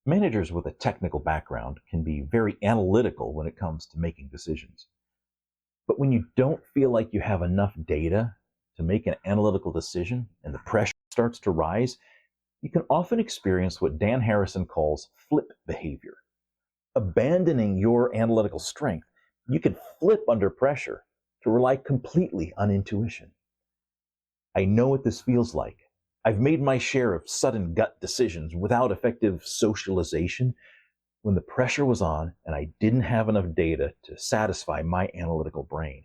Managers with a technical background can be very analytical when it comes to making decisions. But when you don't feel like you have enough data to make an analytical decision and the pressure starts to rise, you can often experience what Dan Harrison calls flip behavior. Abandoning your analytical strength, you can flip under pressure to rely completely on intuition. I know what this feels like. I've made my share of sudden gut decisions without effective socialization when the pressure was on and I didn't have enough data to satisfy my analytical brain.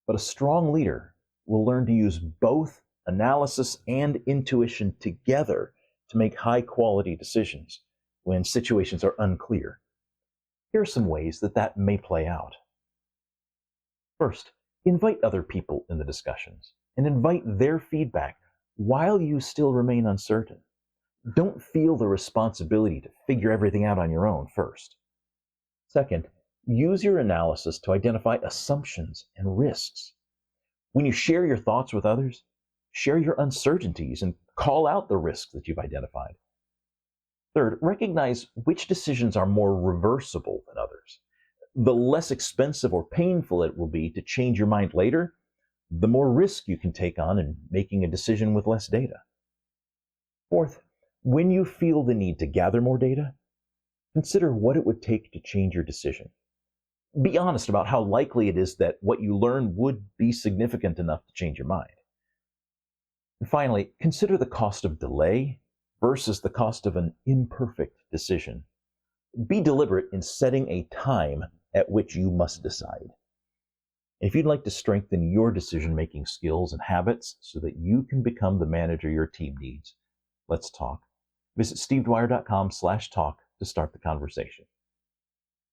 But a strong leader will learn to use both analysis and intuition together to make high-quality decisions when situations are unclear. Here are some ways that may play out. First, invite other people in the discussions and invite their feedback while you still remain uncertain. Don't feel the responsibility to figure everything out on your own first. Second, use your analysis to identify assumptions and risks. When you share your thoughts with others, share your uncertainties and call out the risks that you've identified. Third, recognize which decisions are more reversible than others. The less expensive or painful it will be to change your mind later, the more risk you can take on in making a decision with less data. Fourth, when you feel the need to gather more data, consider what it would take to change your decision. Be honest about how likely it is that what you learn would be significant enough to change your mind. And finally, consider the cost of delay versus the cost of an imperfect decision. Be deliberate in setting a time at which you must decide. If you'd like to strengthen your decision-making skills and habits so that you can become the manager your team needs, let's talk. Visit stevedwyer.com/talk to start the conversation.